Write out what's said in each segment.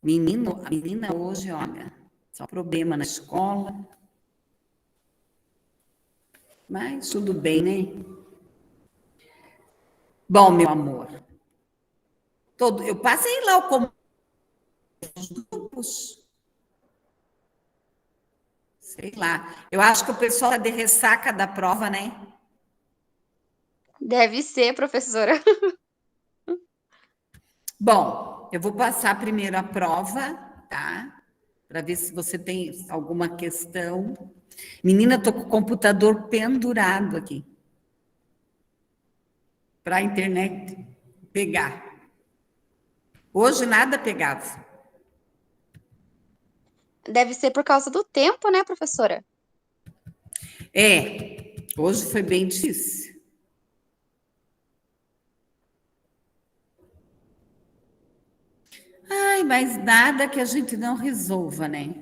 A menina hoje, olha, só problema na escola. Mas tudo bem, né? Bom, meu amor, eu passei lá o grupos, sei lá. Eu acho que o pessoal está de ressaca da prova, né? Deve ser, professora. Bom, eu vou passar primeiro a prova, tá? Para ver se você tem alguma questão. Menina, estou com o computador pendurado aqui para a internet pegar. Hoje nada pegava. Deve ser por causa do tempo, né, professora? Hoje foi bem difícil. Ai, mas nada que a gente não resolva, né?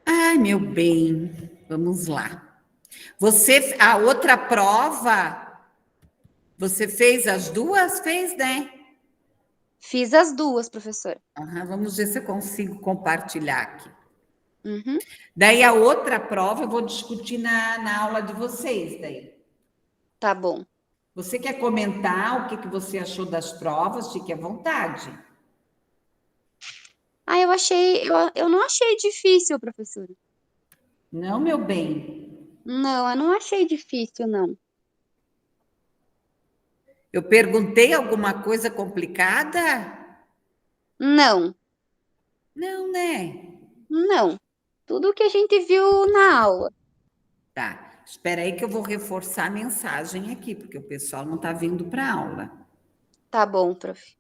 Ai, meu bem, vamos lá. A outra prova, você fez as duas? Fez, né? Fiz as duas, professora. Vamos ver se eu consigo compartilhar aqui. Uhum, Daí a outra prova eu vou discutir na aula de vocês daí. tá bom. Você quer comentar o que você achou das provas? Fique à vontade. Ah, eu não achei difícil, professora. Não, meu bem. Não, eu não achei difícil, não. Eu perguntei alguma coisa complicada? Não, Não, né? não. Tudo que a gente viu na aula. Tá. Espera aí que eu vou reforçar a mensagem aqui, porque o pessoal não está vindo para a aula. Tá bom, prof.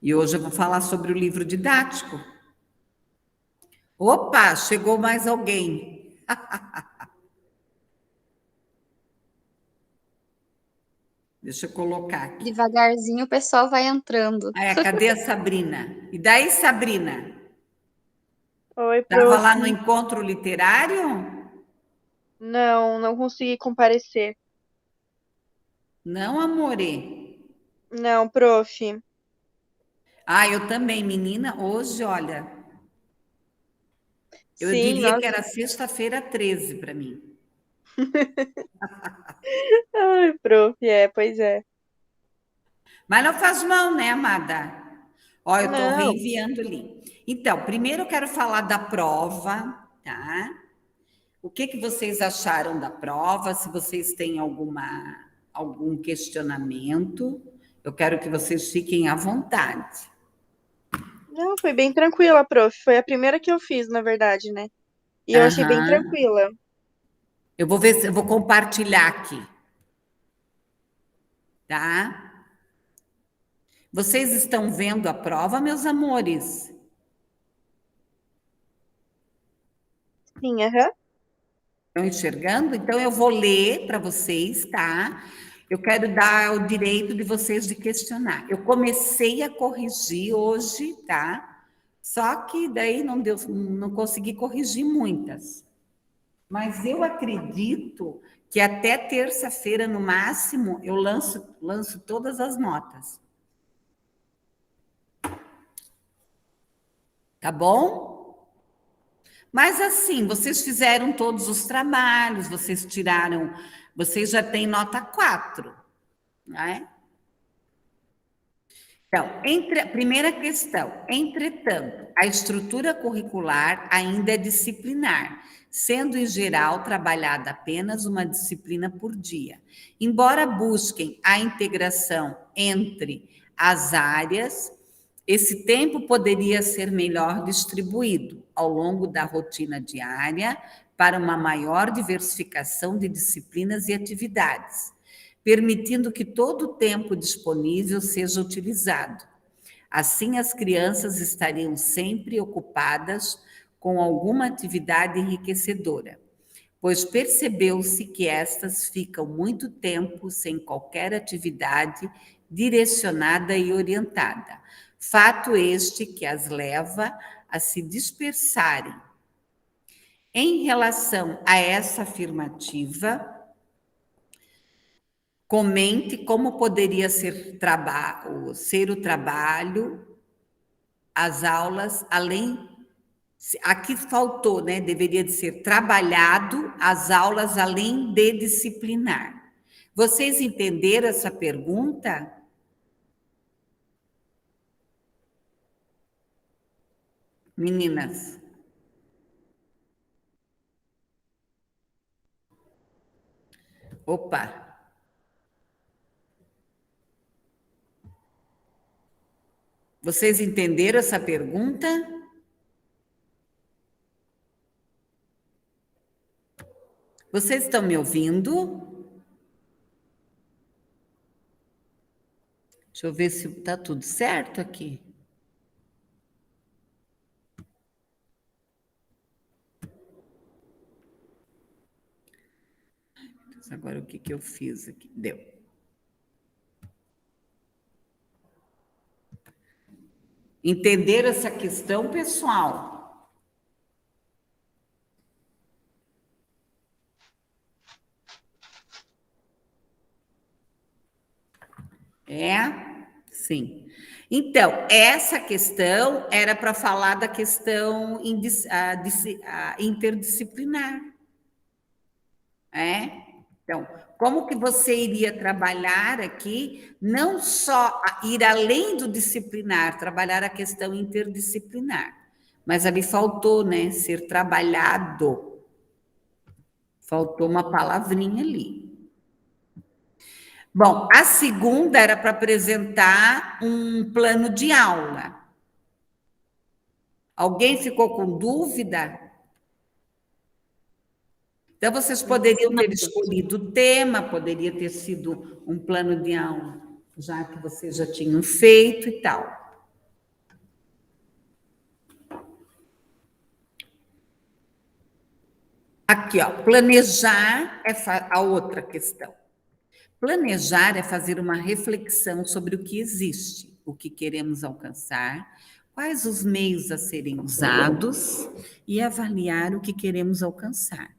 E hoje eu vou falar sobre o livro didático. Opa, chegou mais alguém. Deixa eu colocar aqui. Devagarzinho o pessoal vai entrando. Cadê a Sabrina? E daí, Sabrina? Oi, Estava prof. lá no encontro literário? Não, não consegui comparecer. Não, amore. Não, prof. Eu também, menina. Hoje, olha, eu Sim, diria que nossa. era sexta-feira 13 para mim. Ai, prof, pois é. Mas não faz mal, né, amada? Ó, eu estou Não, reenviando ali. Então, primeiro eu quero falar da prova, tá? O que vocês acharam da prova? Se vocês têm algum questionamento, eu quero que vocês fiquem à vontade. não, foi bem tranquila, prof. Foi a primeira que eu fiz, na verdade, né? E eu achei bem Aham. tranquila. Eu vou ver se eu vou compartilhar aqui, tá? Vocês estão vendo a prova, meus amores? Sim, aham. Estão enxergando? Então eu vou ler para vocês, tá? Eu quero dar o direito de vocês de questionar. Eu comecei a corrigir hoje, tá? Só que daí não consegui corrigir muitas. Mas eu acredito que até terça-feira, no máximo, eu lanço todas as notas. Tá bom? Mas assim, vocês fizeram todos os trabalhos, vocês já têm nota 4, né? Então, a primeira questão, entretanto, a estrutura curricular ainda é disciplinar, sendo em geral trabalhada apenas uma disciplina por dia. Embora busquem a integração entre as áreas, esse tempo poderia ser melhor distribuído ao longo da rotina diária para uma maior diversificação de disciplinas e atividades, permitindo que todo o tempo disponível seja utilizado. Assim, as crianças estariam sempre ocupadas com alguma atividade enriquecedora, pois percebeu-se que estas ficam muito tempo sem qualquer atividade direcionada e orientada, fato este que as leva a se dispersarem. Em relação a essa afirmativa, comente como poderia ser o trabalho, as aulas, além. Aqui faltou, né? Deveria de ser trabalhado as aulas além de disciplinar. Vocês entenderam essa pergunta? Meninas? Opa! Vocês entenderam essa pergunta? Vocês estão me ouvindo? Deixa eu ver se está tudo certo aqui. Agora o que eu fiz aqui? Deu. Entenderam essa questão, pessoal? Sim. Então, essa questão era para falar da questão interdisciplinar. Então, como que você iria trabalhar aqui, não só ir além do disciplinar, trabalhar a questão interdisciplinar, mas ali faltou, né, ser trabalhado. Faltou uma palavrinha ali. Bom, a segunda era para apresentar um plano de aula. Alguém ficou com dúvida? Então, vocês poderiam ter escolhido o tema, poderia ter sido um plano de aula, já que vocês já tinham feito e tal. Aqui, ó, planejar é a outra questão. Planejar é fazer uma reflexão sobre o que existe, o que queremos alcançar, quais os meios a serem usados e avaliar o que queremos alcançar.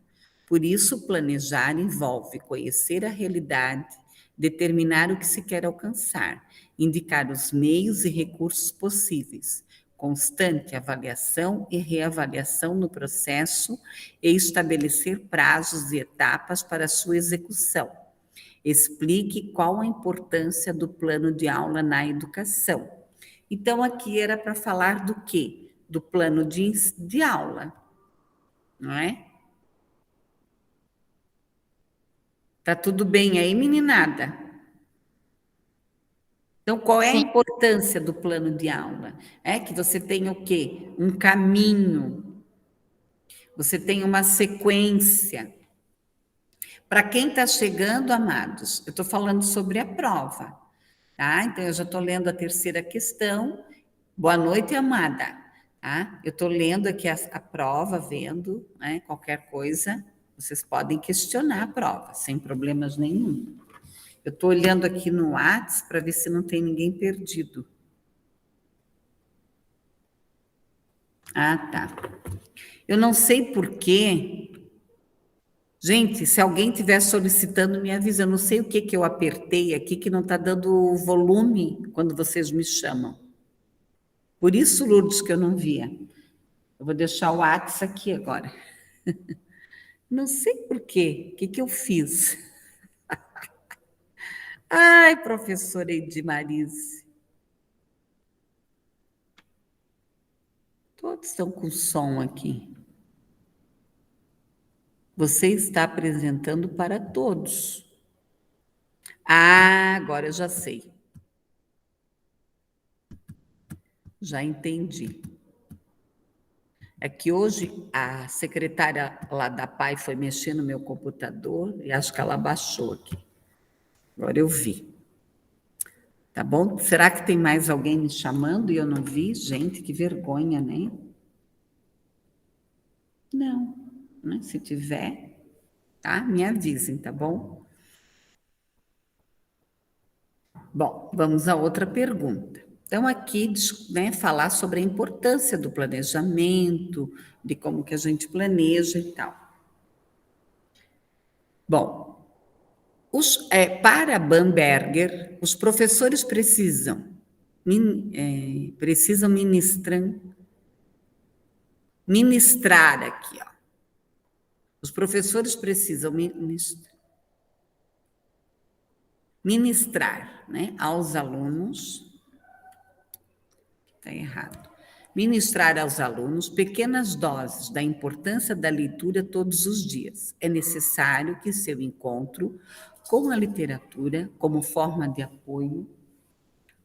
Por isso, planejar envolve conhecer a realidade, determinar o que se quer alcançar, indicar os meios e recursos possíveis, constante avaliação e reavaliação no processo e estabelecer prazos e etapas para sua execução. Explique qual a importância do plano de aula na educação. Então, aqui era para falar do quê? Do plano de aula, não é? Tá tudo bem aí, meninada? Então, qual é a importância do plano de aula? É que você tem o quê? Um caminho, você tem uma sequência. Para quem está chegando, amados, eu estou falando sobre a prova, tá? Então, eu já estou lendo a terceira questão. Boa noite, amada. Tá? Eu estou lendo aqui a prova, vendo, né? Qualquer coisa, vocês podem questionar a prova, sem problemas nenhum. Eu estou olhando aqui no WhatsApp para ver se não tem ninguém perdido. Ah, tá. Eu não sei por quê. Gente, se alguém estiver solicitando, me avisa. Eu não sei o que eu apertei aqui, que não está dando volume quando vocês me chamam. Por isso, Lourdes, que eu não via. Eu vou deixar o WhatsApp aqui agora. Não sei por quê. O que eu fiz? Ai, professora Edmarise. Todos estão com som aqui. Você está apresentando para todos. Ah, agora eu já sei. Já entendi. É que hoje a secretária lá da PAI foi mexer no meu computador e acho que ela baixou aqui. Agora eu vi. Tá bom? Será que tem mais alguém me chamando e eu não vi? Gente, que vergonha, né? Não, né? Se tiver, tá? Me avisem, tá bom? Bom, vamos a outra pergunta. Então, aqui, né, falar sobre a importância do planejamento, de como que a gente planeja e tal. Bom, para Bamberger, os professores precisam ministrar aqui, ó. Os professores precisam ministrar, né, aos alunos. Está errado. Ministrar aos alunos pequenas doses da importância da leitura todos os dias. É necessário que seu encontro com a literatura, como forma de apoio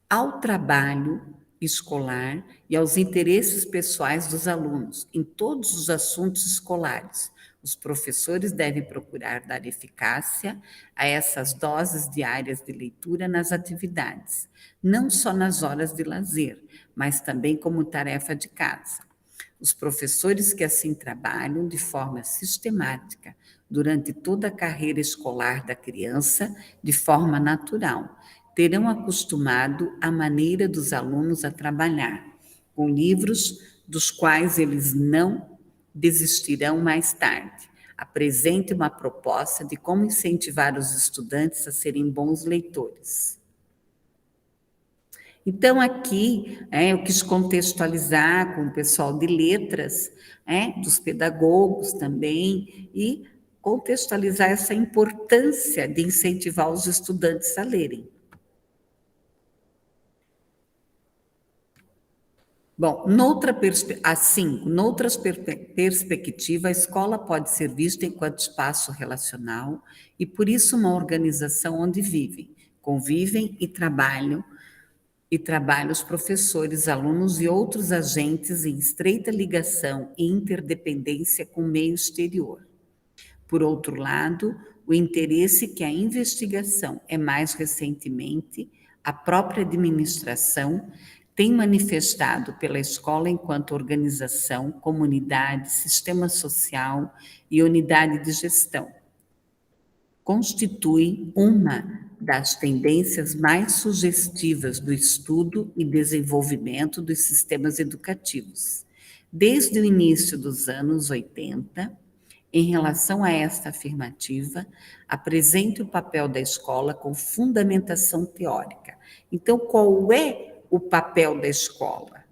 ao trabalho escolar e aos interesses pessoais dos alunos, em todos os assuntos escolares. Os professores devem procurar dar eficácia a essas doses diárias de leitura nas atividades, não só nas horas de lazer, mas também como tarefa de casa. Os professores que assim trabalham de forma sistemática durante toda a carreira escolar da criança, de forma natural, terão acostumado a maneira dos alunos a trabalhar, com livros dos quais eles não desistirão mais tarde. Apresente uma proposta de como incentivar os estudantes a serem bons leitores. Então, aqui, eu quis contextualizar com o pessoal de letras, dos pedagogos também, e contextualizar essa importância de incentivar os estudantes a lerem. Bom, noutra perspectiva, a escola pode ser vista enquanto espaço relacional e, por isso, uma organização onde vivem, convivem e trabalham os professores, alunos e outros agentes em estreita ligação e interdependência com o meio exterior. Por outro lado, o interesse que a investigação é mais recentemente, a própria administração tem manifestado pela escola enquanto organização, comunidade, sistema social e unidade de gestão. Constitui uma das tendências mais sugestivas do estudo e desenvolvimento dos sistemas educativos. Desde o início dos anos 80, em relação a esta afirmativa, apresente o papel da escola com fundamentação teórica. Então, qual é o papel da escola?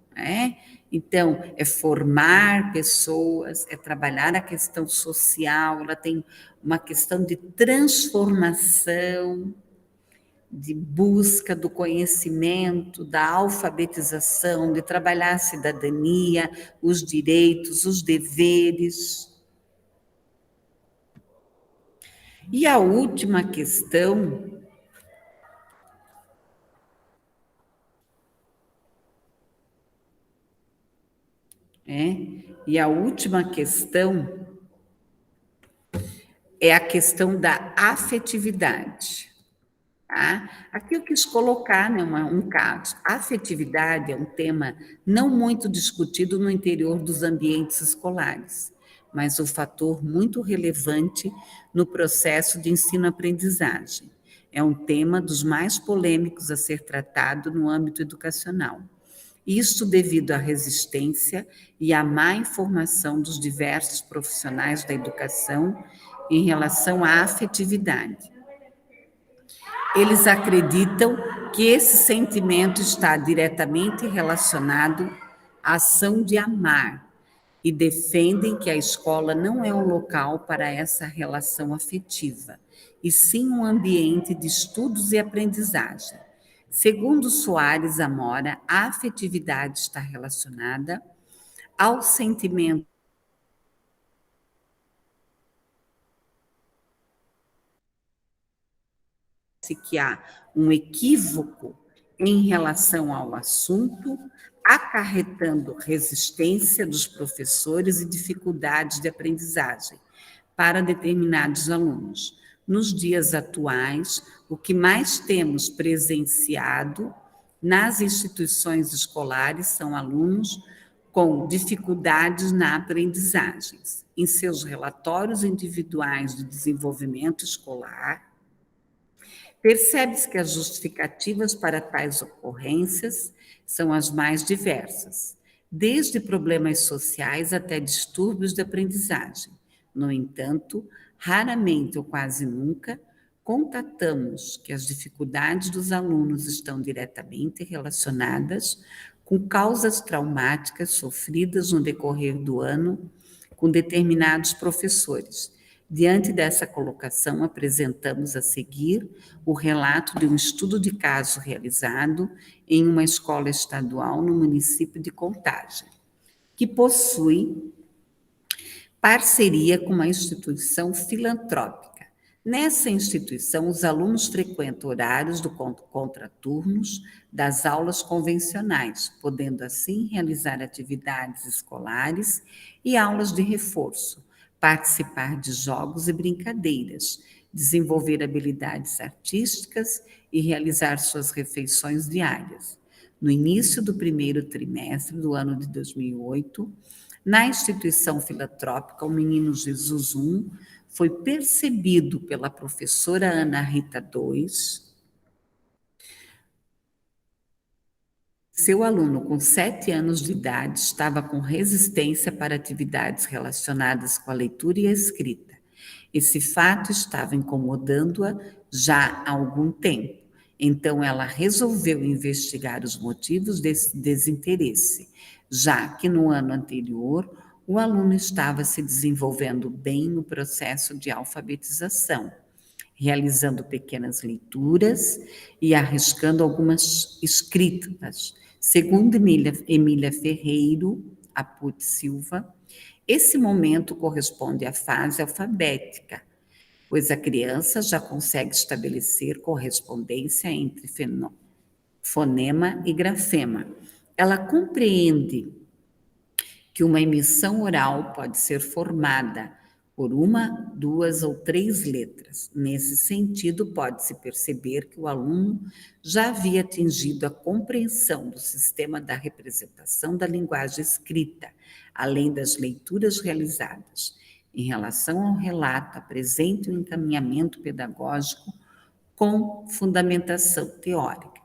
Então, é formar pessoas, é trabalhar a questão social, ela tem uma questão de transformação, de busca do conhecimento, da alfabetização, de trabalhar a cidadania, os direitos, os deveres. E a última questão é a questão da afetividade. Tá? Aqui eu quis colocar, né, um caso. A afetividade é um tema não muito discutido no interior dos ambientes escolares, mas um fator muito relevante no processo de ensino-aprendizagem. É um tema dos mais polêmicos a ser tratado no âmbito educacional. Isso devido à resistência e à má informação dos diversos profissionais da educação em relação à afetividade. Eles acreditam que esse sentimento está diretamente relacionado à ação de amar e defendem que a escola não é um local para essa relação afetiva, e sim um ambiente de estudos e aprendizagem. Segundo Soares Amora, a afetividade está relacionada ao sentimento que há um equívoco em relação ao assunto, acarretando resistência dos professores e dificuldades de aprendizagem para determinados alunos. Nos dias atuais, o que mais temos presenciado nas instituições escolares são alunos com dificuldades na aprendizagem. Em seus relatórios individuais de desenvolvimento escolar, Percebe-se que as justificativas para tais ocorrências são as mais diversas, desde problemas sociais até distúrbios de aprendizagem. No entanto, raramente ou quase nunca contatamos que as dificuldades dos alunos estão diretamente relacionadas com causas traumáticas sofridas no decorrer do ano com determinados professores. Diante dessa colocação, apresentamos a seguir o relato de um estudo de caso realizado em uma escola estadual no município de Contagem, que possui parceria com uma instituição filantrópica. Nessa instituição, os alunos frequentam horários do contraturnos das aulas convencionais, podendo assim realizar atividades escolares e aulas de reforço, participar de jogos e brincadeiras, desenvolver habilidades artísticas e realizar suas refeições diárias. No início do primeiro trimestre do ano de 2008, na instituição filantrópica, o Menino Jesus 1 foi percebido pela professora Ana Rita II. Seu aluno, com 7 anos de idade, estava com resistência para atividades relacionadas com a leitura e a escrita. Esse fato estava incomodando-a já há algum tempo. Então, ela resolveu investigar os motivos desse desinteresse, já que no ano anterior o aluno estava se desenvolvendo bem no processo de alfabetização, realizando pequenas leituras e arriscando algumas escritas. Segundo Emília Ferreiro Aput Silva, esse momento corresponde à fase alfabética, pois a criança já consegue estabelecer correspondência entre fonema e grafema. Ela compreende que uma emissão oral pode ser formada por uma, 2 ou 3 letras. Nesse sentido, pode-se perceber que o aluno já havia atingido a compreensão do sistema da representação da linguagem escrita, além das leituras realizadas. Em relação ao relato, apresenta um encaminhamento pedagógico com fundamentação teórica.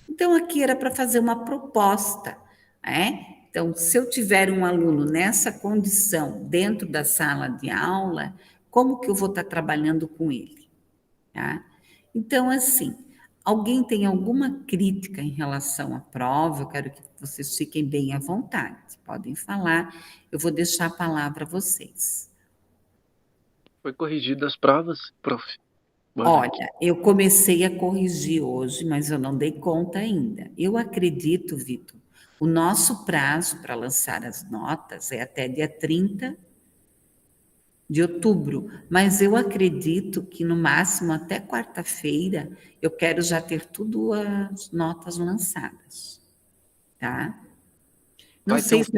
Então, aqui era para fazer uma proposta, né? Então, se eu tiver um aluno nessa condição dentro da sala de aula, como que eu vou estar trabalhando com ele? Tá? Então, assim, alguém tem alguma crítica em relação à prova? Eu quero que vocês fiquem bem à vontade. Podem falar, eu vou deixar a palavra a vocês. Foi corrigido as provas, prof? Olha, eu comecei a corrigir hoje, mas eu não dei conta ainda. Eu acredito, Vitor, o nosso prazo para lançar as notas é até dia 30 de outubro, mas eu acredito que no máximo até quarta-feira eu quero já ter tudo as notas lançadas, tá? Não sei se...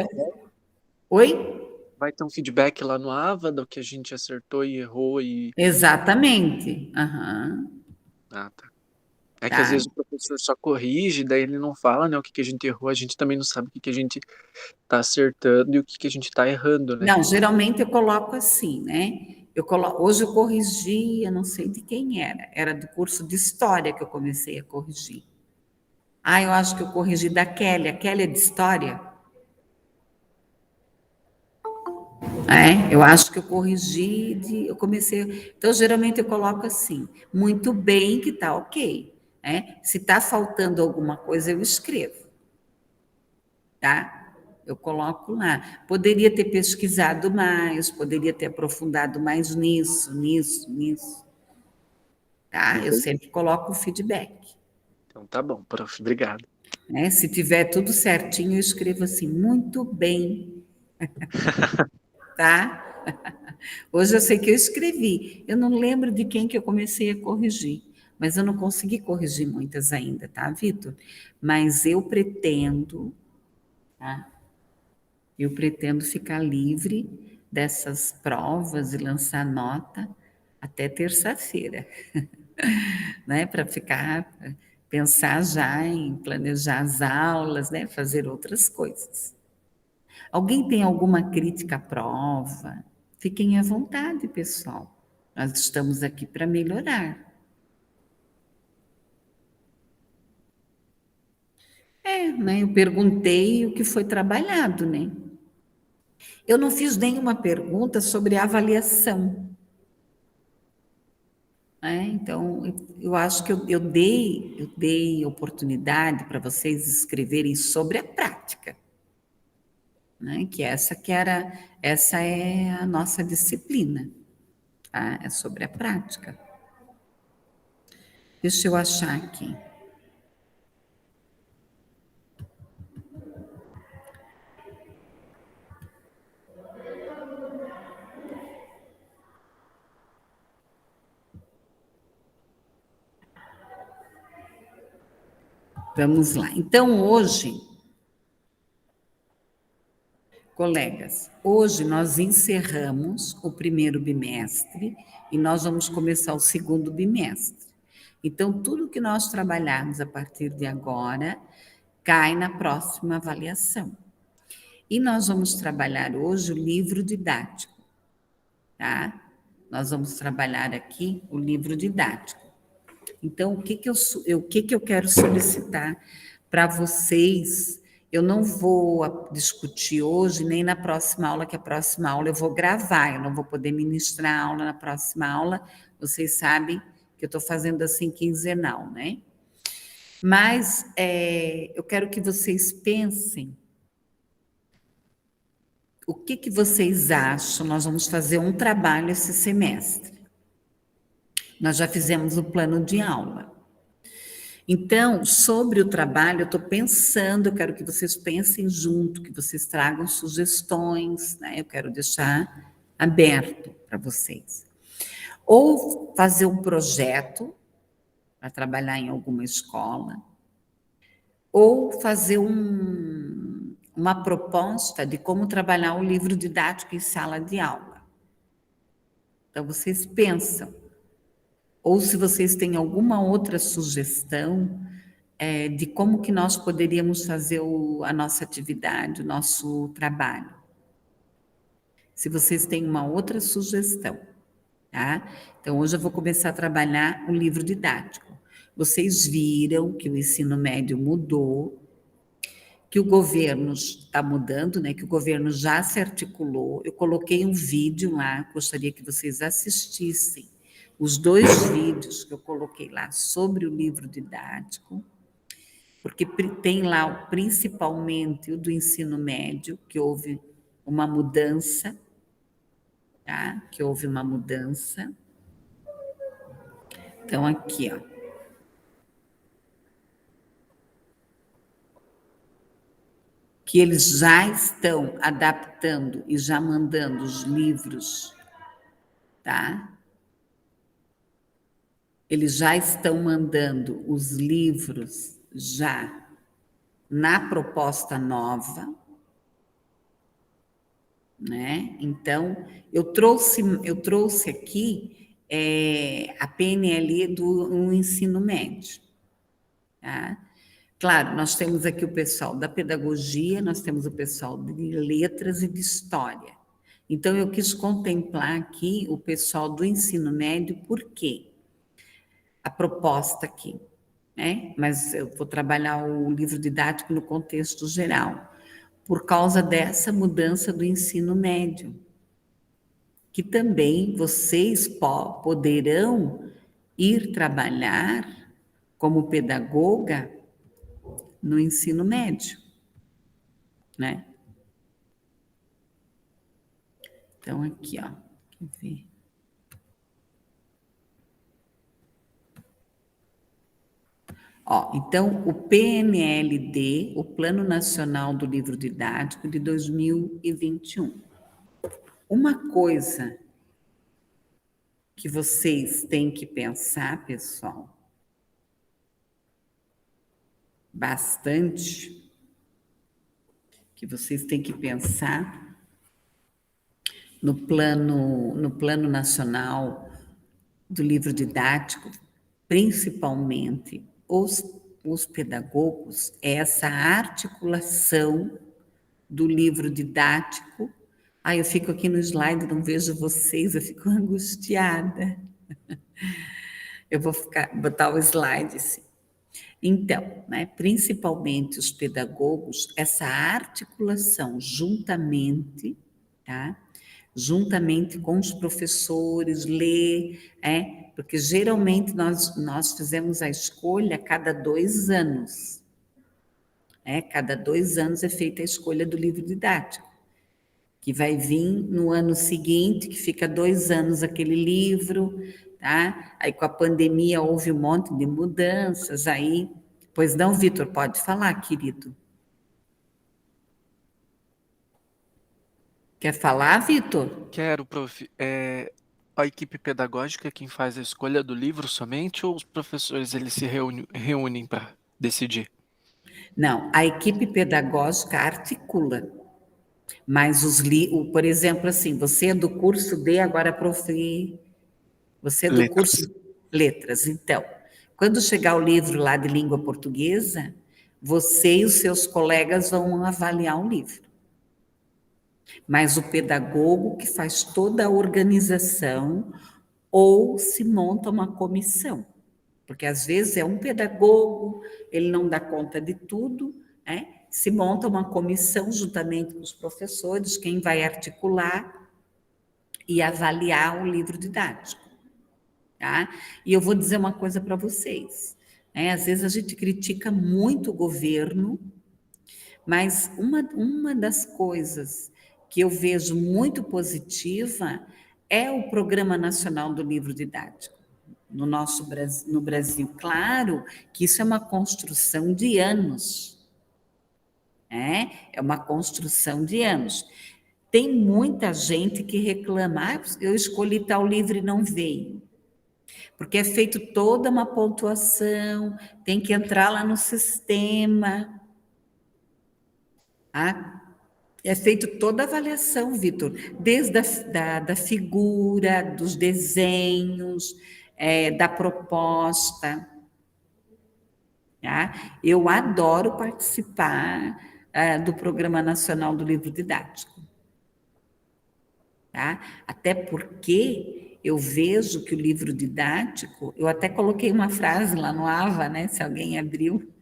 Oi? Vai ter um feedback lá no AVA do que a gente acertou e errou e... Exatamente. Uhum. Ah, tá. É que às vezes o professor só corrige, daí ele não fala, né, o que a gente errou, a gente também não sabe o que a gente tá acertando e o que a gente tá errando, né? Não, geralmente eu coloco assim, né? Hoje eu corrigi, eu não sei de quem era do curso de História que eu comecei a corrigir. Ah, eu acho que eu corrigi da Kelly, a Kelly é de História? Eu acho que eu corrigi, eu comecei... Então, geralmente eu coloco assim, muito bem que tá ok. Se tá faltando alguma coisa, eu escrevo. Tá? Eu coloco lá. Poderia ter pesquisado mais, poderia ter aprofundado mais nisso. Tá? Eu sempre coloco o feedback. Então tá bom, prof, obrigado. Se tiver tudo certinho, eu escrevo assim, muito bem. Tá? Hoje eu sei que eu escrevi. Eu não lembro de quem que eu comecei a corrigir, mas eu não consegui corrigir muitas ainda, tá, Vitor? Mas eu pretendo, tá? Eu pretendo ficar livre dessas provas e lançar nota até terça-feira, né? Para pensar já em planejar as aulas, né? Fazer outras coisas. Alguém tem alguma crítica à prova? Fiquem à vontade, pessoal. Nós estamos aqui para melhorar. né? Eu perguntei o que foi trabalhado, né? Eu não fiz nenhuma pergunta sobre avaliação. Né? Então, eu acho que eu dei oportunidade para vocês escreverem sobre a prática. Né? Essa é a nossa disciplina. Tá? É sobre a prática. Deixa eu achar aqui. Vamos lá. Então, hoje, colegas, hoje nós encerramos o primeiro bimestre e nós vamos começar o segundo bimestre. Então, tudo que nós trabalharmos a partir de agora cai na próxima avaliação. E nós vamos trabalhar hoje o livro didático, tá? Nós vamos trabalhar aqui o livro didático. Então, o que eu quero solicitar para vocês? Eu não vou discutir hoje, nem na próxima aula, que a próxima aula eu vou gravar, eu não vou poder ministrar a aula na próxima aula, vocês sabem que eu estou fazendo assim quinzenal, né? Mas eu quero que vocês pensem o que vocês acham. Nós vamos fazer um trabalho esse semestre. Nós já fizemos o plano de aula. Então, sobre o trabalho, eu estou pensando, eu quero que vocês pensem junto, que vocês tragam sugestões, né? Eu quero deixar aberto para vocês. Ou fazer um projeto para trabalhar em alguma escola, ou fazer uma proposta de como trabalhar o livro didático em sala de aula. Então, vocês pensam. Ou se vocês têm alguma outra sugestão de como que nós poderíamos fazer a nossa atividade, o nosso trabalho. Se vocês têm uma outra sugestão, tá? Então, hoje eu vou começar a trabalhar o livro didático. Vocês viram que o ensino médio mudou, que o governo está mudando, né? Que o governo já se articulou. Eu coloquei um vídeo lá, gostaria que vocês assistissem. Os 2 vídeos que eu coloquei lá sobre o livro didático, porque tem lá principalmente o do ensino médio, que houve uma mudança, tá? Que houve uma mudança. Então, aqui, ó. Que eles já estão adaptando e já mandando os livros, tá? Eles já estão mandando os livros já na proposta nova, né? Então, eu trouxe aqui a PNL do ensino médio, tá? Claro, nós temos aqui o pessoal da pedagogia, nós temos o pessoal de letras e de história. Então, eu quis contemplar aqui o pessoal do ensino médio, por quê? A proposta aqui, né? Mas eu vou trabalhar o livro didático no contexto geral, por causa dessa mudança do ensino médio, que também vocês poderão ir trabalhar como pedagoga no ensino médio, né? Então, aqui, ó, quer ver? Ó, então, o PNLD, o Plano Nacional do Livro Didático de 2021. Uma coisa que vocês têm que pensar, pessoal, bastante, que vocês têm que pensar no plano nacional do livro didático, principalmente os pedagogos, é essa articulação do livro didático. Eu fico aqui no slide, não vejo vocês, eu fico angustiada. Eu vou botar o slide, sim. Então, né, principalmente os pedagogos, essa articulação juntamente, tá? Juntamente com os professores, ler, porque geralmente nós fizemos a escolha a cada 2 anos. Cada 2 anos é feita a escolha do livro didático, que vai vir no ano seguinte, que fica 2 anos aquele livro, tá? Aí com a pandemia houve um monte de mudanças aí. Pois não, Vitor, pode falar, querido. Quer falar, Vitor? Quero, prof. A equipe pedagógica é quem faz a escolha do livro somente ou os professores eles se reúnem para decidir? Não, a equipe pedagógica articula, mas por exemplo, assim, você é do curso D, agora você é do Letras. curso Letras. Então, quando chegar o livro lá de língua portuguesa, você e os seus colegas vão avaliar o livro. Mas o pedagogo que faz toda a organização ou se monta uma comissão. Porque às vezes é um pedagogo, ele não dá conta de tudo, se monta uma comissão juntamente com os professores, quem vai articular e avaliar o livro didático. Tá? E eu vou dizer uma coisa para vocês. Às vezes a gente critica muito o governo, mas uma das coisas que eu vejo muito positiva é o Programa Nacional do Livro Didático. No Brasil, claro que isso é uma construção de anos. É uma construção de anos. Tem muita gente que reclama, eu escolhi tal livro e não veio. Porque é feito toda uma pontuação, tem que entrar lá no sistema. É feito toda a avaliação, Vitor, desde da figura, dos desenhos, da proposta. Tá? Eu adoro participar do Programa Nacional do Livro Didático. Tá? Até porque eu vejo que o livro didático, eu até coloquei uma frase lá no AVA, né? Se alguém abriu,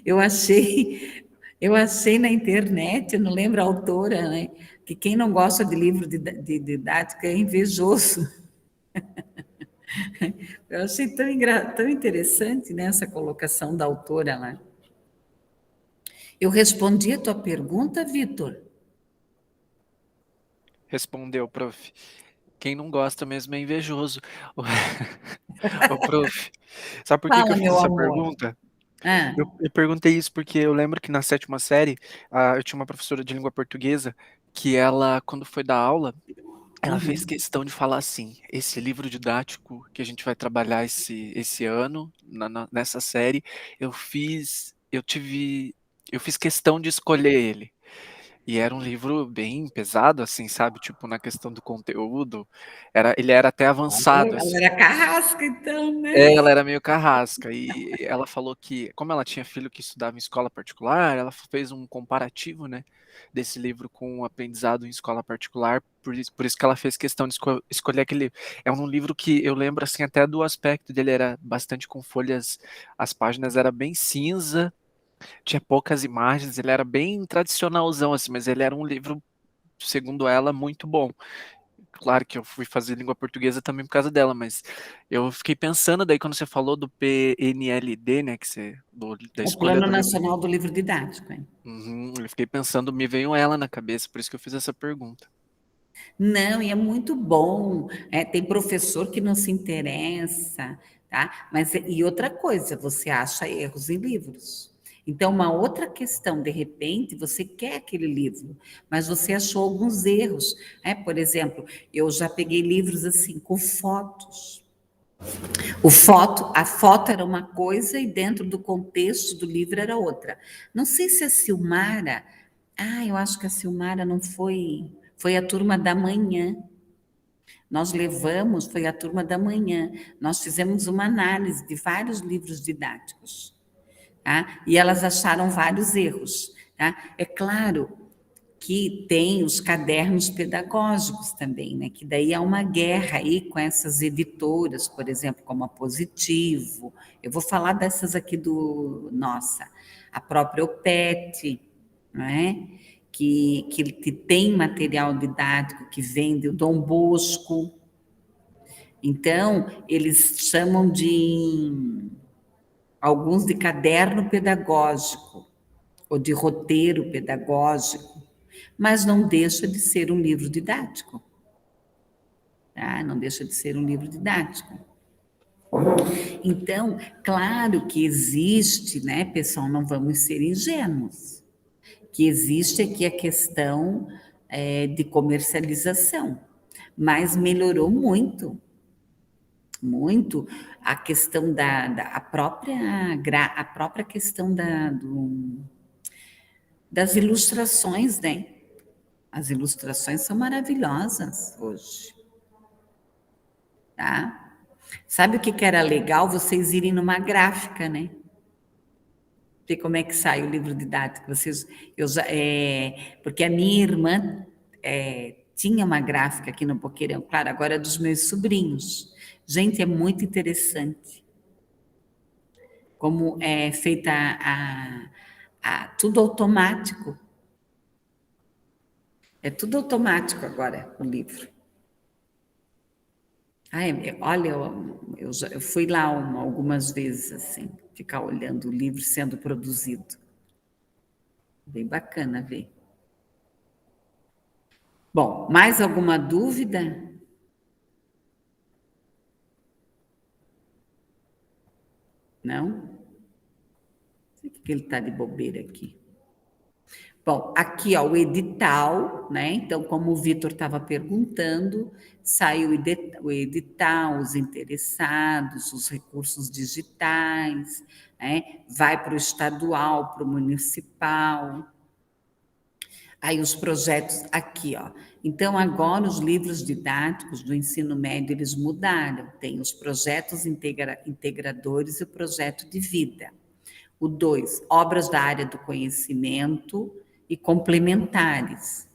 eu achei na internet, eu não lembro a autora, né? Que quem não gosta de livro de didática é invejoso. Eu achei tão interessante, né, essa colocação da autora lá. Eu respondi a tua pergunta, Vitor? Respondeu, prof. Quem não gosta mesmo é invejoso. Ô, prof, sabe por que Fala, eu fiz meu essa amor. pergunta? Eu perguntei isso porque eu lembro que na 7ª série, eu tinha uma professora de língua portuguesa que ela, quando foi dar aula, ela fez questão de falar assim: esse livro didático que a gente vai trabalhar esse ano, nessa série, eu fiz questão de escolher ele. E era um livro bem pesado, assim, sabe? Tipo, na questão do conteúdo, ele era até avançado, Ela assim. era carrasca, então, né? Ela era meio carrasca e ela falou que, como ela tinha filho que estudava em escola particular, ela fez um comparativo, né, desse livro com o aprendizado em escola particular, por isso que ela fez questão de escolher aquele livro. É um livro que eu lembro, assim, até do aspecto dele, era bastante com folhas, as páginas eram bem cinza, tinha poucas imagens, ele era bem tradicionalzão, assim, mas ele era um livro, segundo ela, muito bom. Claro que eu fui fazer língua portuguesa também por causa dela, mas eu fiquei pensando daí quando você falou do PNLD, né, da O escolha Plano do livro. Nacional do Livro Didático. Eu fiquei pensando, me veio ela na cabeça, por isso que eu fiz essa pergunta. Não, e é muito bom. Tem professor que não se interessa, tá? E outra coisa, você acha erros em livros. Então, uma outra questão, de repente, você quer aquele livro, mas você achou alguns erros. Por exemplo, eu já peguei livros assim, com fotos. A foto era uma coisa e dentro do contexto do livro era outra. Não sei se a Silmara, eu acho que a Silmara não foi a turma da manhã. Nós levamos, foi a turma da manhã. Nós fizemos uma análise de vários livros didáticos, tá? E elas acharam vários erros, tá? É claro que tem os cadernos pedagógicos também, né? Que daí há uma guerra aí com essas editoras, por exemplo, como a Positivo. Eu vou falar dessas aqui a própria Opet, né? Que tem material didático que vende o Dom Bosco. Então, eles chamam alguns de caderno pedagógico ou de roteiro pedagógico, mas não deixa de ser um livro didático. Tá? Não deixa de ser um livro didático. Então, claro que existe, né, pessoal, não vamos ser ingênuos, que existe aqui a questão de comercialização, mas melhorou muito, muito a questão a própria questão das ilustrações, né? As ilustrações são maravilhosas hoje, tá? Sabe o que era legal? Vocês irem numa gráfica, né? Ver como é que sai o livro didático. Porque a minha irmã tinha uma gráfica aqui no Boqueirão, claro, agora é dos meus sobrinhos. Gente, é muito interessante como é feita tudo automático. É tudo automático agora, o livro. Olha, eu fui lá algumas vezes, assim, ficar olhando o livro sendo produzido. Bem bacana ver. Bom, mais alguma dúvida? Não? Não sei o que ele está de bobeira aqui. Bom, aqui, ó, o edital, né? Então, como o Vitor estava perguntando, saiu o edital, os interessados, os recursos digitais, né? Vai para o estadual, para o municipal. Aí os projetos aqui, ó. Então, agora os livros didáticos do ensino médio, eles mudaram. Tem os projetos integradores e o projeto de vida. O 2, obras da área do conhecimento e complementares.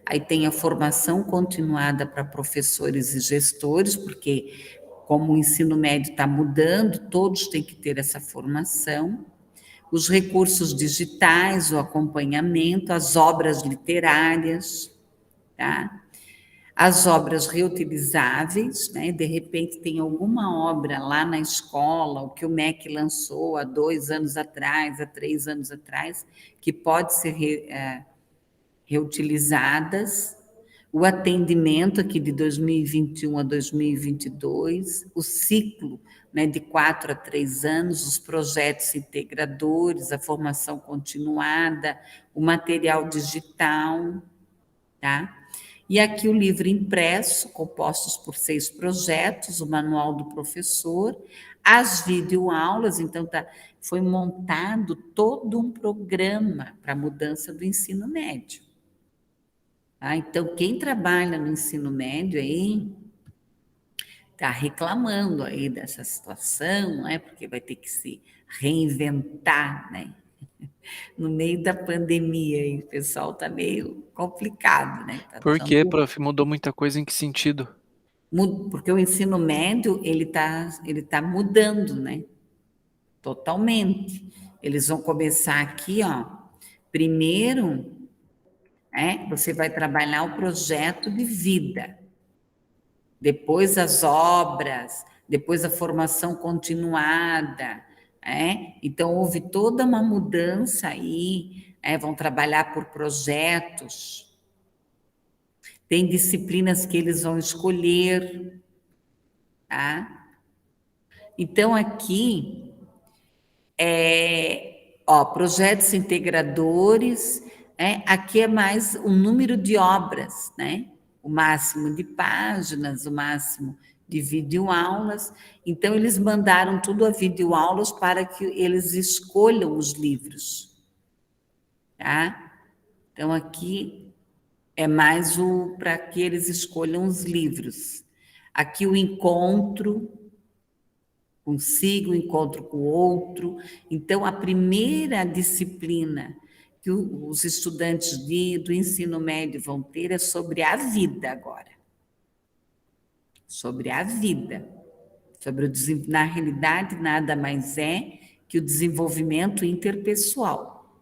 Aí tem a formação continuada para professores e gestores, porque como o ensino médio está mudando, todos têm que ter essa formação. Os recursos digitais, o acompanhamento, as obras literárias, tá? As obras reutilizáveis, né? De repente tem alguma obra lá na escola, o que o MEC lançou há 2 anos atrás, há 3 anos atrás, que pode ser reutilizadas. O atendimento aqui de 2021 a 2022, o ciclo, né, de 4 a 3 anos, os projetos integradores, a formação continuada, o material digital, tá? E aqui o livro impresso, compostos por 6 projetos, o manual do professor, as videoaulas, então foi montado todo um programa para a mudança do ensino médio. Tá? Então, quem trabalha no ensino médio aí está reclamando aí dessa situação, não é? Porque vai ter que se reinventar, né? No meio da pandemia, aí, o pessoal está meio complicado, né? Por quê, prof? Mudou muita coisa em que sentido? Porque o ensino médio, ele tá mudando, né? Totalmente. Eles vão começar aqui, ó. Primeiro, você vai trabalhar o projeto de vida, depois as obras, depois a formação continuada, Então, houve toda uma mudança aí, vão trabalhar por projetos, tem disciplinas que eles vão escolher, tá? Então, aqui, projetos integradores, aqui é mais o número de obras, né? O máximo de páginas, o máximo de videoaulas. Então, eles mandaram tudo a videoaulas para que eles escolham os livros, tá? Então, aqui é mais para que eles escolham os livros. Aqui o encontro consigo, o encontro com o outro. Então, a primeira disciplina que os estudantes do ensino médio vão ter é sobre a vida agora. Sobre a vida. Na realidade, nada mais é que o desenvolvimento interpessoal.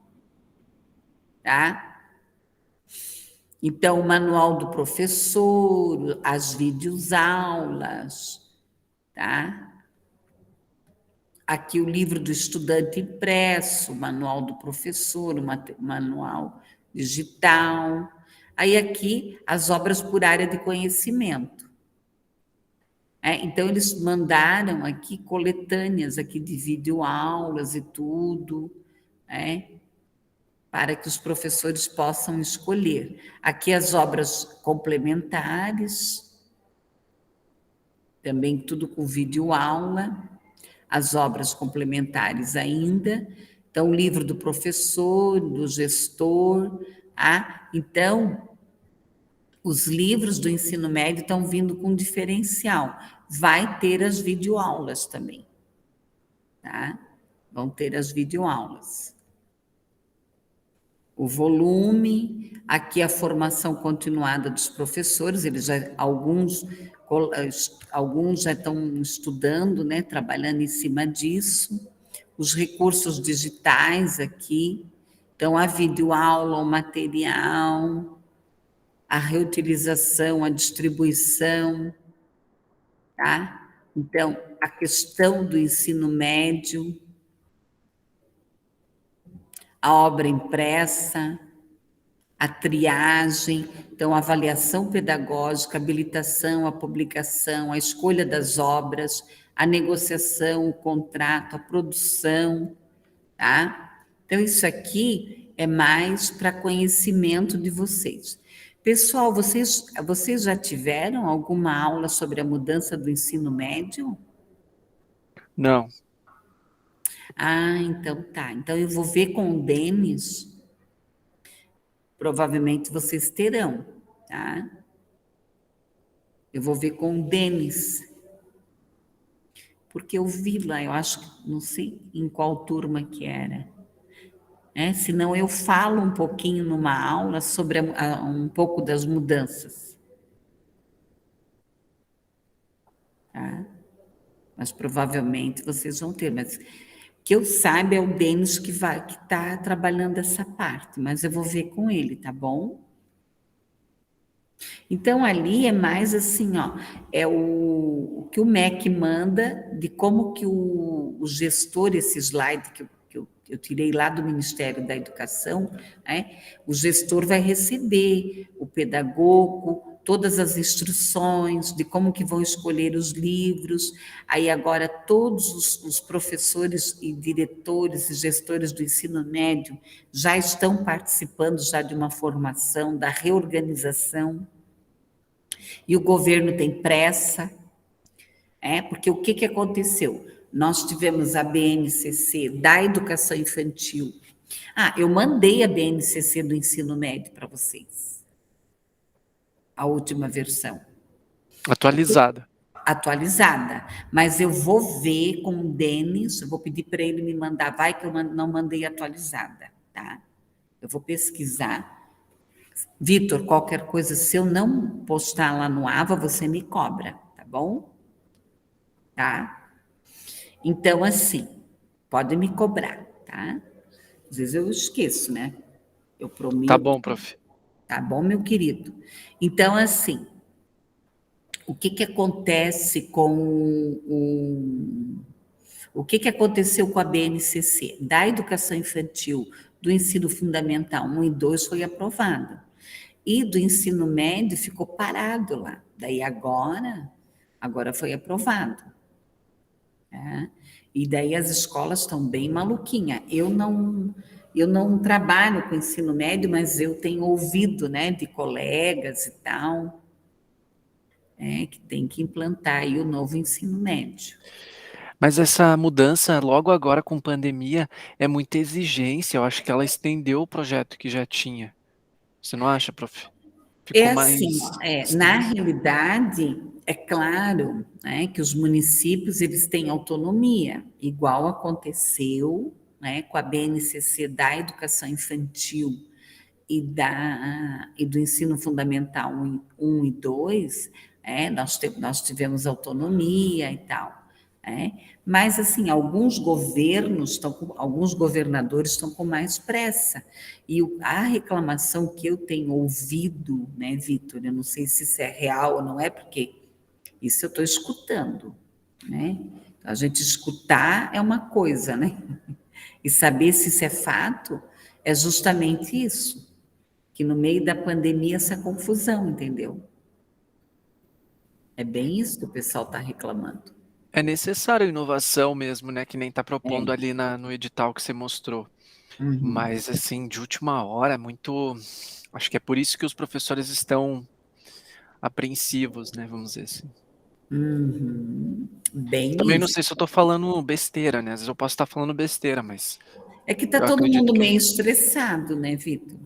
Tá? Então, o manual do professor, as videoaulas, tá? Aqui o livro do estudante impresso, o manual do professor, o manual digital. Aí aqui as obras por área de conhecimento. Então, eles mandaram aqui coletâneas aqui de videoaulas e tudo, para que os professores possam escolher. Aqui as obras complementares, também tudo com videoaula, as obras complementares ainda, então o livro do professor, do gestor, então os livros do ensino médio estão vindo com diferencial, vai ter as videoaulas também, tá? Vão ter as videoaulas. O volume, aqui a formação continuada dos professores, alguns já estão estudando, né, trabalhando em cima disso. Os recursos digitais aqui, então a videoaula, o material, a reutilização, a distribuição, tá? Então, a questão do ensino médio, a obra impressa, a triagem, então a avaliação pedagógica, a habilitação, a publicação, a escolha das obras, a negociação, o contrato, a produção, tá? Então isso aqui é mais para conhecimento de vocês. Pessoal, vocês já tiveram alguma aula sobre a mudança do ensino médio? Não. Então tá. Então eu vou ver com o Denis. Provavelmente vocês terão, tá? Eu vou ver com o Denis. Porque eu vi lá, eu acho que não sei em qual turma que era. Senão eu falo um pouquinho numa aula sobre um pouco das mudanças. Tá? Mas provavelmente vocês vão ter, mas que eu saiba é o Denis que está trabalhando essa parte, mas eu vou ver com ele, tá bom? Então ali é mais assim, é o que o MEC manda de como que o gestor, esse slide que eu tirei lá do Ministério da Educação, o gestor vai receber, o pedagogo, todas as instruções de como que vão escolher os livros. Aí agora todos os professores e diretores e gestores do ensino médio já estão participando já de uma formação, da reorganização, e o governo tem pressa, porque o que aconteceu? Nós tivemos a BNCC da educação infantil. Eu mandei a BNCC do ensino médio para vocês. A última versão. Atualizada. Atualizada. Mas eu vou ver com o Denis, eu vou pedir para ele me mandar, vai que eu não mandei atualizada, tá? Eu vou pesquisar. Vitor, qualquer coisa, se eu não postar lá no AVA, você me cobra, tá bom? Tá? Então, assim, pode me cobrar, tá? Às vezes eu esqueço, né? Eu prometo. Tá bom, prof. Tá bom, meu querido? Então, assim, o que acontece com o que aconteceu com a BNCC? Da educação infantil, do ensino fundamental 1 e 2 foi aprovado. E do ensino médio ficou parado lá. Daí agora foi aprovado. E daí as escolas estão bem maluquinhas. Eu não trabalho com ensino médio, mas eu tenho ouvido, né, de colegas e tal, que tem que implantar aí o novo ensino médio. Mas essa mudança, logo agora com pandemia, é muita exigência. Eu acho que ela estendeu o projeto que já tinha. Você não acha, prof? Ficou Assim, na realidade, é claro, né, que os municípios eles têm autonomia, igual aconteceu, né, com a BNCC da educação infantil e do ensino fundamental 1 e 2, nós tivemos autonomia e tal. Mas, assim, alguns governadores estão com mais pressa. E a reclamação que eu tenho ouvido, né, Vitor, eu não sei se isso é real ou não é, porque isso eu estou escutando, né? A gente escutar é uma coisa, né? E saber se isso é fato é justamente isso, que no meio da pandemia essa confusão, entendeu? É bem isso que o pessoal está reclamando. É necessário inovação mesmo, né? Que nem tá propondo ali no edital que você mostrou. Mas, assim, de última hora, muito. Acho que é por isso que os professores estão apreensivos, né? Vamos dizer assim. Bem Também não isso. sei se eu tô falando besteira, né? Às vezes eu posso estar falando besteira, mas É que está eu todo acredito mundo que. meio estressado, né, Vitor?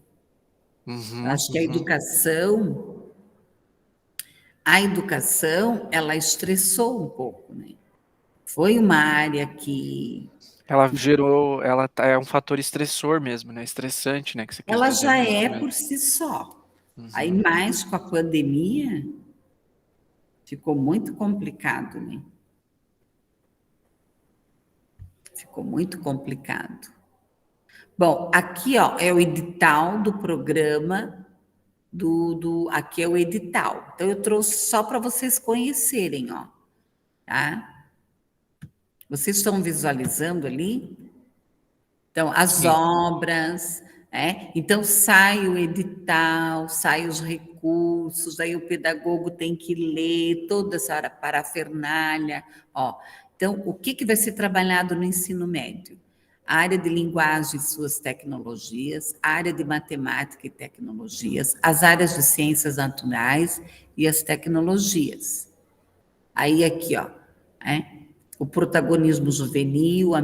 Acho que a educação, ela estressou um pouco, né? Foi uma área que Ela é um fator estressor mesmo, né? Estressante, né? Que você quis ela dizer já no é documento. por si só. Aí, Uhum. mais com a pandemia, ficou muito complicado, né? Ficou muito complicado. Bom, aqui, ó, é o edital do programa aqui é o edital. Então, eu trouxe só para vocês conhecerem, ó, tá? Vocês estão visualizando ali? Então, as Sim. obras, então sai o edital, sai os recursos, aí o pedagogo tem que ler toda essa parafernália, ó. Então, o que vai ser trabalhado no ensino médio? A área de linguagem e suas tecnologias, a área de matemática e tecnologias, as áreas de ciências naturais e as tecnologias. Aí aqui, ó, o protagonismo juvenil, a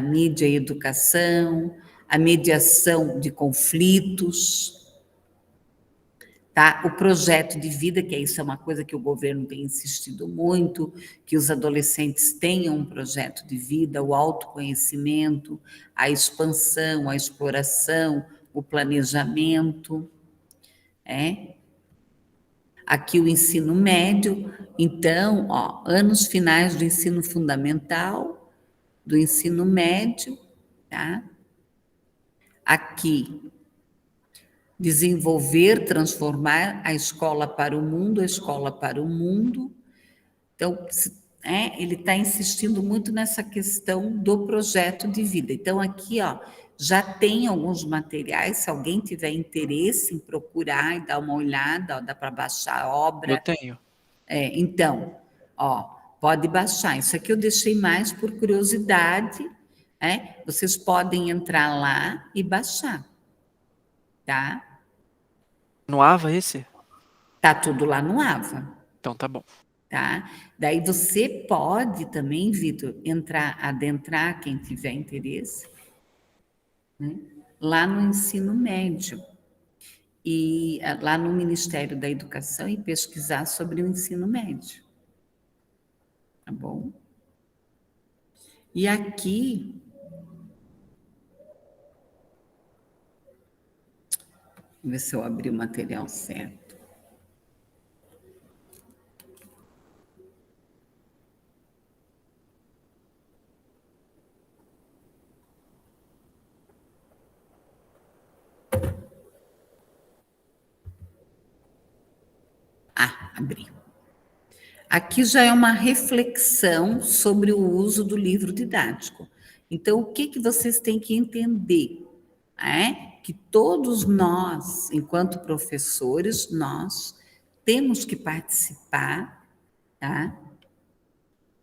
mídia e educação, a mediação de conflitos, tá? O projeto de vida, que isso é uma coisa que o governo tem insistido muito, que os adolescentes tenham um projeto de vida, o autoconhecimento, a expansão, a exploração, o planejamento, Aqui o ensino médio, então, ó, anos finais do ensino fundamental, do ensino médio, tá? Aqui, desenvolver, transformar a escola para o mundo, a escola para o mundo. Então, ele está insistindo muito nessa questão do projeto de vida. Então, aqui, ó, já tem alguns materiais, se alguém tiver interesse em procurar e dar uma olhada, ó, dá para baixar a obra. Eu tenho. Então, ó, pode baixar. Isso aqui eu deixei mais por curiosidade, Vocês podem entrar lá e baixar, tá? No AVA esse? Tá tudo lá no AVA, Então tá bom. tá? Daí você pode também, Vitor, adentrar, quem tiver interesse, né? Lá no ensino médio e lá no Ministério da Educação e pesquisar sobre o ensino médio, tá bom? E aqui vou ver se eu abri o material certo. Abri. Aqui já é uma reflexão sobre o uso do livro didático. Então, o que vocês têm que entender? Que todos nós, enquanto professores, nós temos que participar, tá?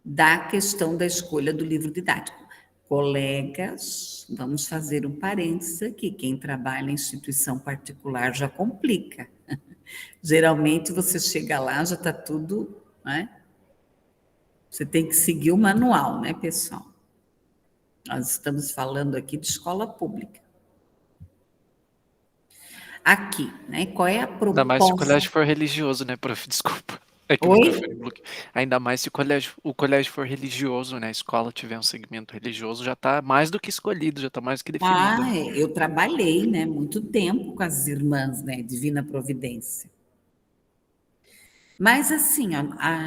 Da questão da escolha do livro didático. Colegas, vamos fazer um parênteses aqui, quem trabalha em instituição particular já complica. Geralmente você chega lá, já está tudo, Você tem que seguir o manual, né, pessoal? Nós estamos falando aqui de escola pública. Aqui, qual é a Ainda mais se o proposta? colégio for religioso, né, prof? Desculpa. É que o Oi? microfone bloqueou. Ainda mais se o colégio for religioso, né? A escola tiver um segmento religioso, já tá mais do que escolhido, já tá mais do que definido, né? Eu trabalhei, né, muito tempo com as irmãs, né, Divina Providência. Mas assim,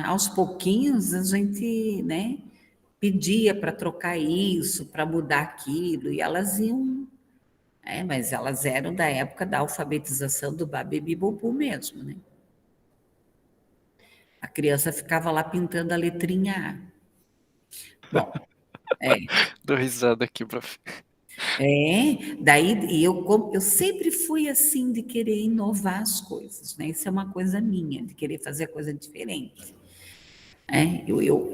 aos pouquinhos a gente, né, pedia para trocar isso, para mudar aquilo, e elas iam, mas elas eram da época da alfabetização do Babi Bobu mesmo, né? A criança ficava lá pintando a letrinha A. Bom, é, Dou risada aqui, prof. daí e eu sempre fui assim de querer inovar as coisas, né? Isso é uma coisa minha, de querer fazer coisa diferente.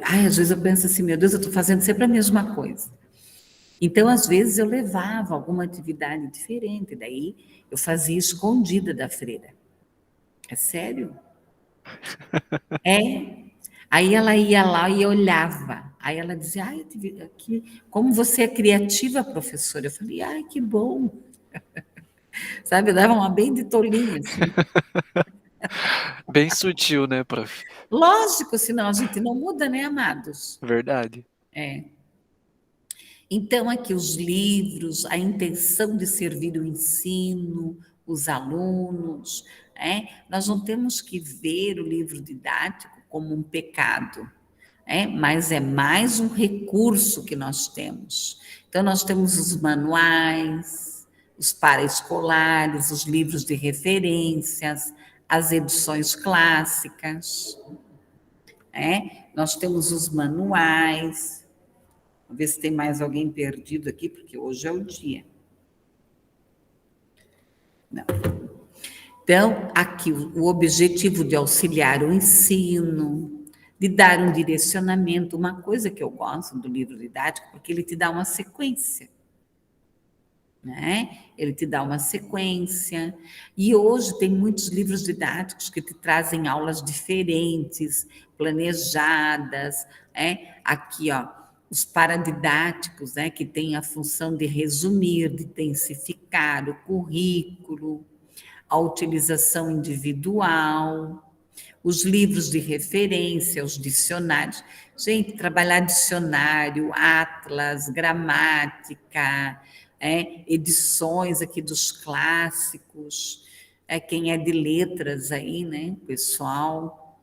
Às vezes eu penso assim, meu Deus, eu estou fazendo sempre a mesma coisa. Então, às vezes, eu levava alguma atividade diferente, daí eu fazia escondida da freira. É sério? É. Aí ela ia lá e olhava. Aí ela dizia, ai, como você é criativa, professora. Eu falei, ai, que bom. Sabe, eu dava uma bem de tolinha, assim. Bem sutil, né, prof? Lógico, senão a gente não muda, né, amados? Verdade. Então, aqui os livros, a intenção de servir o ensino, os alunos, nós não temos que ver o livro didático como um pecado, mas é mais um recurso que nós temos. Então, nós temos os manuais, os paraescolares, os livros de referências, as edições clássicas, nós temos os manuais. Vamos ver se tem mais alguém perdido aqui, porque hoje é o dia. Não. Então, aqui o objetivo de auxiliar o ensino, de dar um direcionamento, uma coisa que eu gosto do livro didático, porque ele te dá uma sequência. Né? Ele te dá uma sequência. E hoje tem muitos livros didáticos que te trazem aulas diferentes, planejadas. Aqui, ó, os paradidáticos, que têm a função de resumir, de intensificar o currículo, a utilização individual, os livros de referência, os dicionários. Gente, trabalhar dicionário, atlas, gramática, edições aqui dos clássicos, quem é de letras aí, né, pessoal.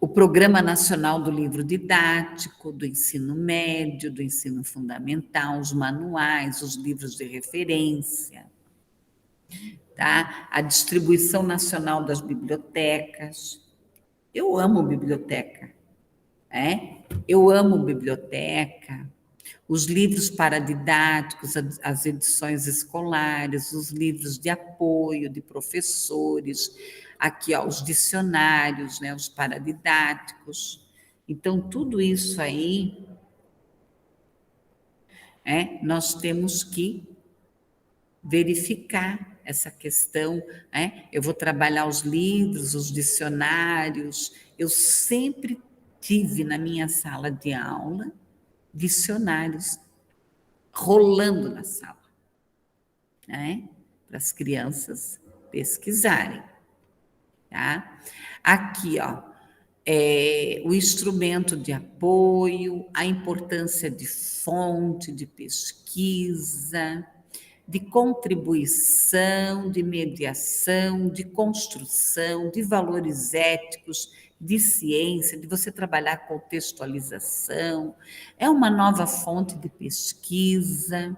O Programa Nacional do Livro Didático, do ensino médio, do ensino fundamental, os manuais, os livros de referência, tá? A distribuição nacional das bibliotecas. Eu amo biblioteca, Eu amo biblioteca. Os livros paradidáticos, as edições escolares, os livros de apoio de professores, aqui ó, os dicionários, né, os paradidáticos. Então, tudo isso aí, nós temos que verificar essa questão, Eu vou trabalhar os livros, os dicionários. Eu sempre tive na minha sala de aula dicionários rolando na sala, para as crianças pesquisarem, tá? Aqui, ó, o instrumento de apoio, a importância de fonte, de pesquisa, de contribuição, de mediação, de construção, de valores éticos, de ciência, de você trabalhar contextualização, é uma nova fonte de pesquisa.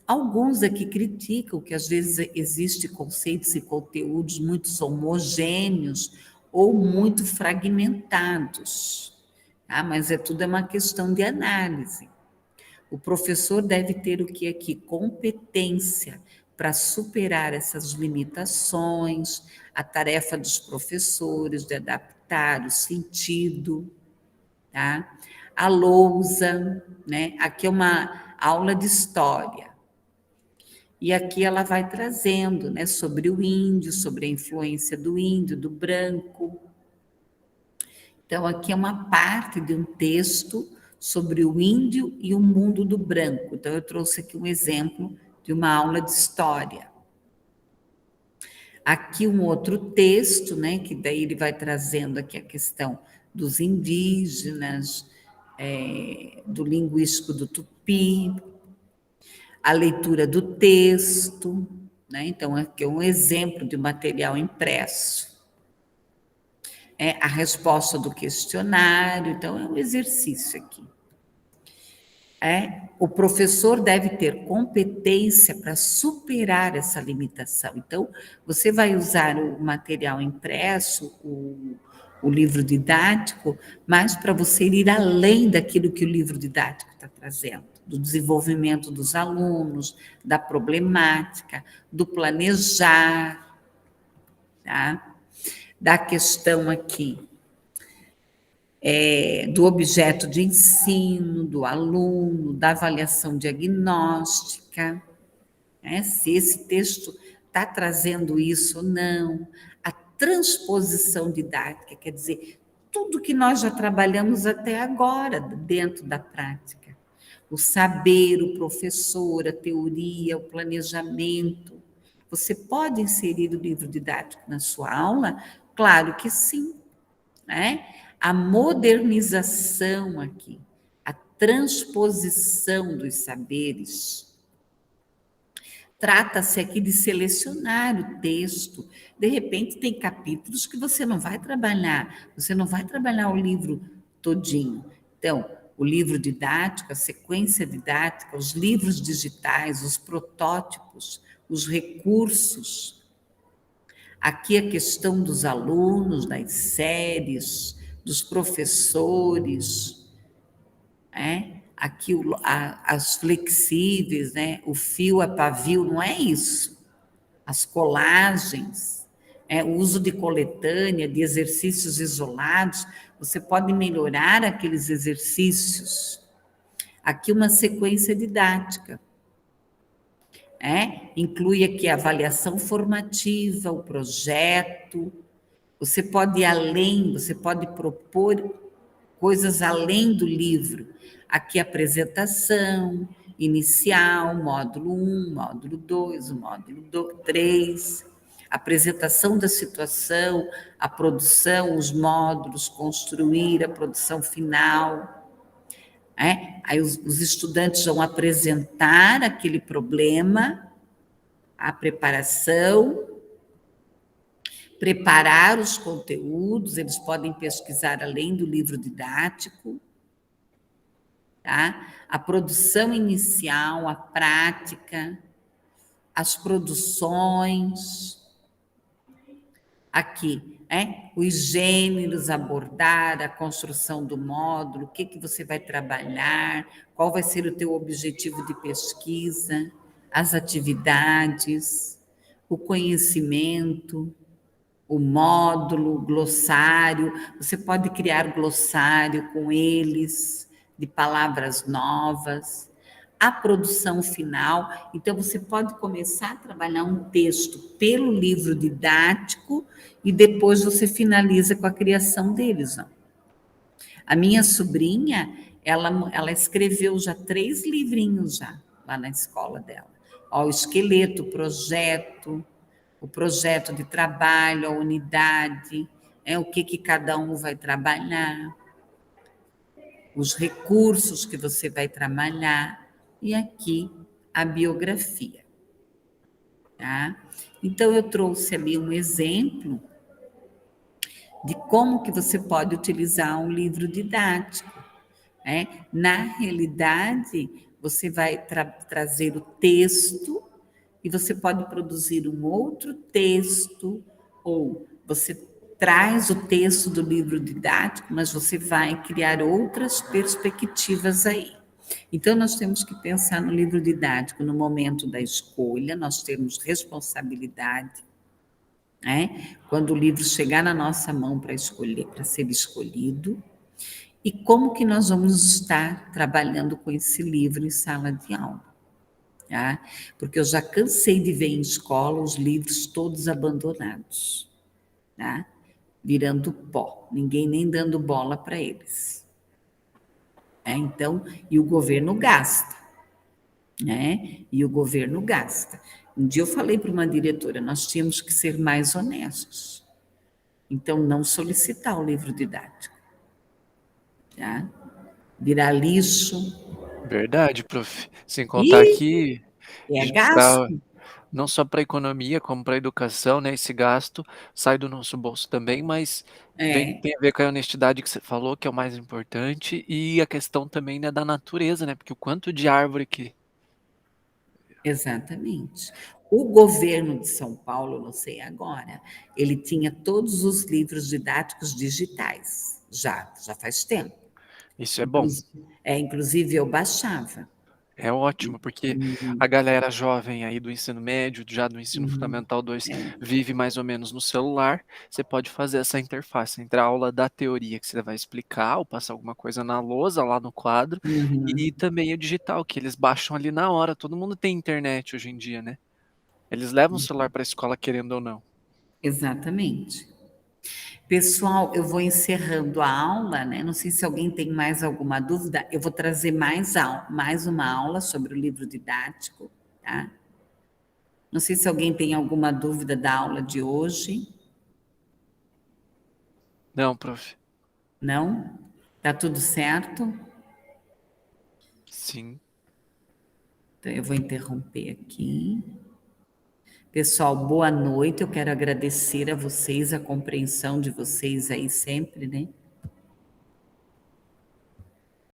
Alguns aqui criticam que às vezes existem conceitos e conteúdos muito homogêneos ou muito fragmentados, tá? Mas tudo é uma questão de análise. O professor deve ter o que aqui? Competência para superar essas limitações, a tarefa dos professores de adaptar o sentido, tá? A lousa, né? Aqui é uma aula de história. E aqui ela vai trazendo, né, sobre o índio, sobre a influência do índio, do branco. Então, aqui é uma parte de um texto sobre o índio e o mundo do branco. Então, eu trouxe aqui um exemplo de uma aula de história. Aqui um outro texto, né, que daí ele vai trazendo aqui a questão dos indígenas, do linguístico do Tupi, a leitura do texto, né? Então, aqui é um exemplo de material impresso. A resposta do questionário, então é um exercício aqui. O professor deve ter competência para superar essa limitação. Então, você vai usar o material impresso, o livro didático, mas para você ir além daquilo que o livro didático está trazendo, do desenvolvimento dos alunos, da problemática, do planejar, tá? Da questão aqui do objeto de ensino, do aluno, da avaliação diagnóstica, né? Se esse texto está trazendo isso ou não, a transposição didática, quer dizer, tudo que nós já trabalhamos até agora dentro da prática. O saber, o professor, a teoria, o planejamento. Você pode inserir o livro didático na sua aula? Claro que sim, né? A modernização aqui, a transposição dos saberes. Trata-se aqui de selecionar o texto. De repente, tem capítulos que você não vai trabalhar o livro todinho. Então, o livro didático, a sequência didática, os livros digitais, os protótipos, os recursos. Aqui a questão dos alunos, das séries, dos professores, aqui as flexíveis, né? O fio a pavio, não é isso. As colagens, o uso de coletânea, de exercícios isolados, você pode melhorar aqueles exercícios. Aqui uma sequência didática. Inclui aqui a avaliação formativa, o projeto. Você pode ir além, você pode propor coisas além do livro. Aqui a apresentação inicial, módulo 1, módulo 2, módulo 3, apresentação da situação, a produção, os módulos, construir a produção final. Aí os estudantes vão apresentar aquele problema, a preparação, preparar os conteúdos, eles podem pesquisar além do livro didático, tá? A produção inicial, a prática, as produções, aqui, os gêneros, abordar a construção do módulo, o que você vai trabalhar, qual vai ser o teu objetivo de pesquisa, as atividades, o conhecimento, o módulo, o glossário. Você pode criar glossário com eles, de palavras novas, a produção final. Então, você pode começar a trabalhar um texto pelo livro didático e depois você finaliza com a criação deles. Ó. A minha sobrinha, ela escreveu já 3 livrinhos já, lá na escola dela. Ó, o esqueleto, o projeto de trabalho, a unidade, o que cada um vai trabalhar, os recursos que você vai trabalhar, e aqui a biografia. Tá? Então, eu trouxe ali um exemplo de como que você pode utilizar um livro didático. Na realidade, você vai trazer o texto e você pode produzir um outro texto, ou você traz o texto do livro didático, mas você vai criar outras perspectivas aí. Então, nós temos que pensar no livro didático no momento da escolha, nós temos responsabilidade, quando o livro chegar na nossa mão para escolher, para ser escolhido, e como que nós vamos estar trabalhando com esse livro em sala de aula. Tá? Porque eu já cansei de ver em escola os livros todos abandonados, tá? Virando pó, ninguém nem dando bola para eles. Então, e o governo gasta. né? E o governo gasta. Um dia eu falei para uma diretora, nós tínhamos que ser mais honestos. Então, não solicitar o livro didático. Tá? Virar lixo. Verdade, prof. Sem contar E que é gasto. não só para a economia, como para a educação, né? Esse gasto sai do nosso bolso também, mas É, tem a ver com a honestidade que você falou, que é o mais importante, e a questão também, né, da natureza, né? Porque o quanto de árvore que. exatamente. O governo de São Paulo, não sei agora, ele tinha todos os livros didáticos digitais, já faz tempo. Isso é bom. Inclusive eu baixava. É ótimo, porque a galera jovem aí do ensino médio, já do ensino fundamental 2, vive mais ou menos no celular. Você pode fazer essa interface entre a aula da teoria, que você vai explicar ou passar alguma coisa na lousa, lá no quadro, e também o digital, que eles baixam ali na hora. Todo mundo tem internet hoje em dia, né? Eles levam o celular para a escola, querendo ou não. Exatamente. Pessoal, eu vou encerrando a aula, né? Não sei se alguém tem mais alguma dúvida. Eu vou trazer mais uma aula sobre o livro didático, tá? Não sei se alguém tem alguma dúvida da aula de hoje. Não, prof. Não? Tá tudo certo? Sim. Então, eu vou interromper aqui. Pessoal, boa noite. Eu quero agradecer a vocês, a compreensão de vocês aí sempre, né?